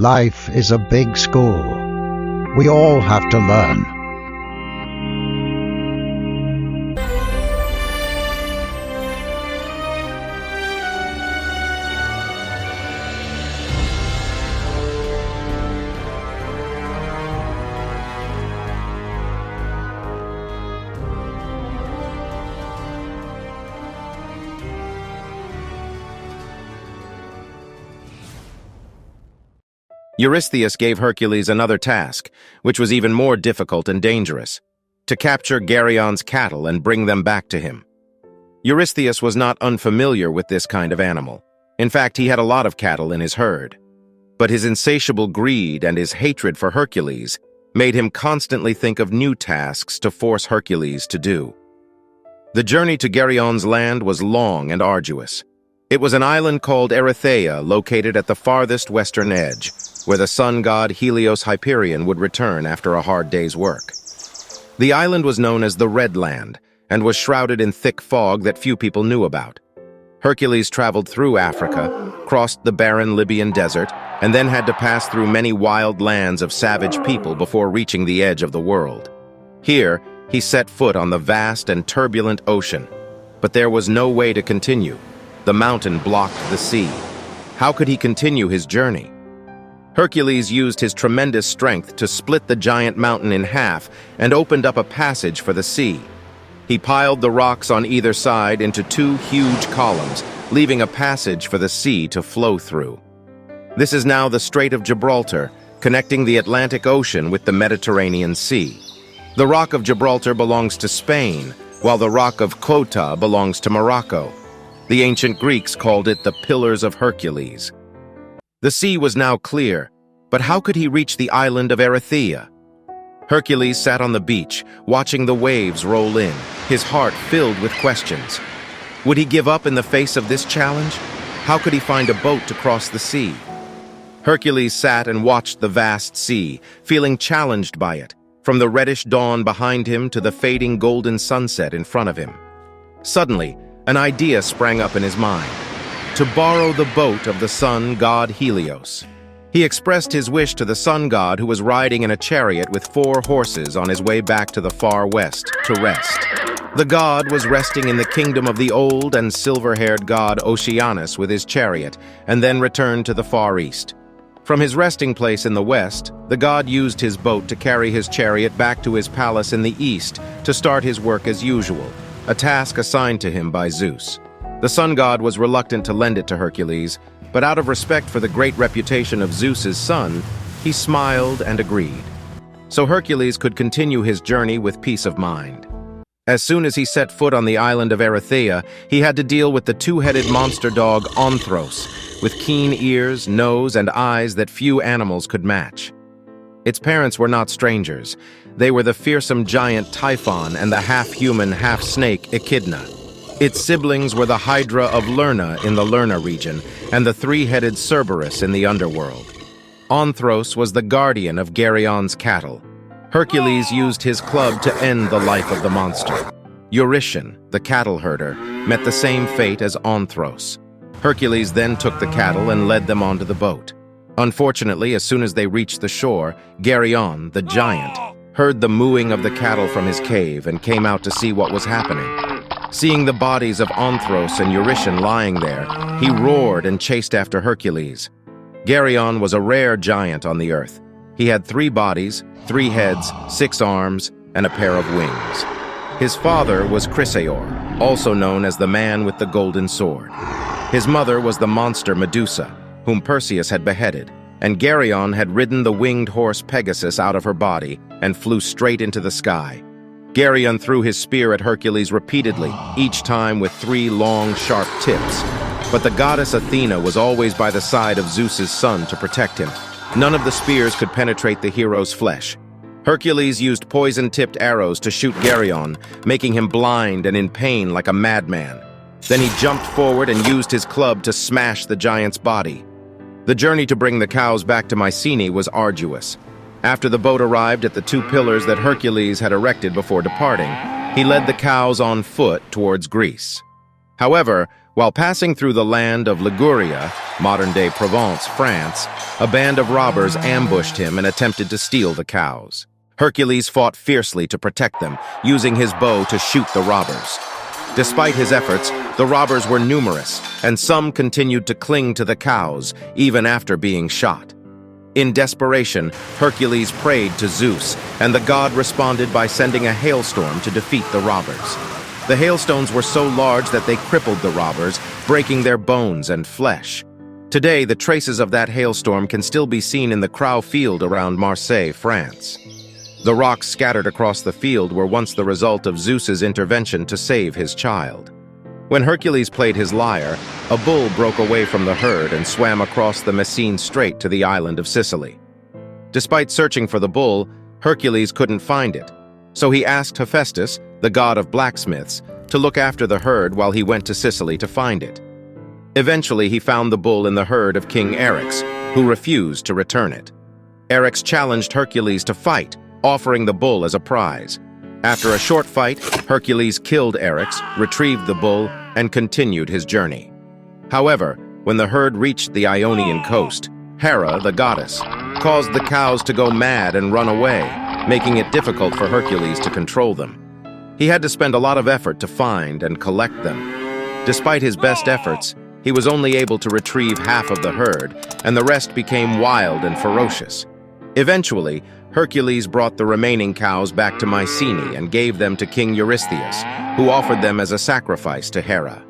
Life is a big school. We all have to learn. Eurystheus gave Hercules another task, which was even more difficult and dangerous: to capture Geryon's cattle and bring them back to him. Eurystheus was not unfamiliar with this kind of animal. In fact, he had a lot of cattle in his herd. But his insatiable greed and his hatred for Hercules made him constantly think of new tasks to force Hercules to do. The journey to Geryon's land was long and arduous. It was an island called Erythea, located at the farthest western edge, where the sun god Helios Hyperion would return after a hard day's work. The island was known as the Red Land, and was shrouded in thick fog that few people knew about. Hercules traveled through Africa, crossed the barren Libyan desert, and then had to pass through many wild lands of savage people before reaching the edge of the world. Here, he set foot on the vast and turbulent ocean. But there was no way to continue. The mountain blocked the sea. How could he continue his journey? Hercules used his tremendous strength to split the giant mountain in half and opened up a passage for the sea. He piled the rocks on either side into two huge columns, leaving a passage for the sea to flow through. This is now the Strait of Gibraltar, connecting the Atlantic Ocean with the Mediterranean Sea. The Rock of Gibraltar belongs to Spain, while the Rock of Ceuta belongs to Morocco. The ancient Greeks called it the Pillars of Hercules. The sea was now clear, but how could he reach the island of Erythea? Hercules sat on the beach, watching the waves roll in, his heart filled with questions. Would he give up in the face of this challenge? How could he find a boat to cross the sea? Hercules sat and watched the vast sea, feeling challenged by it, from the reddish dawn behind him to the fading golden sunset in front of him. Suddenly, an idea sprang up in his mind: to borrow the boat of the sun god Helios. He expressed his wish to the sun god, who was riding in a chariot with 4 horses on his way back to the far west to rest. The god was resting in the kingdom of the old and silver-haired god Oceanus with his chariot, and then returned to the far east. From his resting place in the west, the god used his boat to carry his chariot back to his palace in the east to start his work as usual, a task assigned to him by Zeus. The sun god was reluctant to lend it to Hercules, but out of respect for the great reputation of Zeus's son, he smiled and agreed. So Hercules could continue his journey with peace of mind. As soon as he set foot on the island of Erythea, he had to deal with the 2-headed monster dog Onthros, with keen ears, nose, and eyes that few animals could match. Its parents were not strangers. They were the fearsome giant Typhon and the half-human, half-snake Echidna. Its siblings were the Hydra of Lerna in the Lerna region, and the 3-headed Cerberus in the underworld. Onthros was the guardian of Geryon's cattle. Hercules used his club to end the life of the monster. Eurytion, the cattle herder, met the same fate as Onthros. Hercules then took the cattle and led them onto the boat. Unfortunately, as soon as they reached the shore, Geryon, the giant, heard the mooing of the cattle from his cave and came out to see what was happening. Seeing the bodies of Onthros and Eurytion lying there, he roared and chased after Hercules. Geryon was a rare giant on the earth. He had 3 bodies, 3 heads, 6 arms, and a pair of wings. His father was Chrysaor, also known as the man with the golden sword. His mother was the monster Medusa, whom Perseus had beheaded, and Geryon had ridden the winged horse Pegasus out of her body and flew straight into the sky. Geryon threw his spear at Hercules repeatedly, each time with 3 long, sharp tips. But the goddess Athena was always by the side of Zeus's son to protect him. None of the spears could penetrate the hero's flesh. Hercules used poison-tipped arrows to shoot Geryon, making him blind and in pain like a madman. Then he jumped forward and used his club to smash the giant's body. The journey to bring the cows back to Mycenae was arduous. After the boat arrived at the 2 pillars that Hercules had erected before departing, he led the cows on foot towards Greece. However, while passing through the land of Liguria, modern-day Provence, France, a band of robbers ambushed him and attempted to steal the cows. Hercules fought fiercely to protect them, using his bow to shoot the robbers. Despite his efforts, the robbers were numerous, and some continued to cling to the cows, even after being shot. In desperation, Hercules prayed to Zeus, and the god responded by sending a hailstorm to defeat the robbers. The hailstones were so large that they crippled the robbers, breaking their bones and flesh. Today, the traces of that hailstorm can still be seen in the Crau field around Marseille, France. The rocks scattered across the field were once the result of Zeus's intervention to save his child. When Hercules played his lyre, a bull broke away from the herd and swam across the Messine Strait to the island of Sicily. Despite searching for the bull, Hercules couldn't find it, so he asked Hephaestus, the god of blacksmiths, to look after the herd while he went to Sicily to find it. Eventually, he found the bull in the herd of King Eryx, who refused to return it. Eryx challenged Hercules to fight, offering the bull as a prize. After a short fight, Hercules killed Eryx, retrieved the bull, and continued his journey. However, when the herd reached the Ionian coast, Hera, the goddess, caused the cows to go mad and run away, making it difficult for Hercules to control them. He had to spend a lot of effort to find and collect them. Despite his best efforts, he was only able to retrieve half of the herd, and the rest became wild and ferocious. Eventually, Hercules brought the remaining cows back to Mycenae and gave them to King Eurystheus, who offered them as a sacrifice to Hera.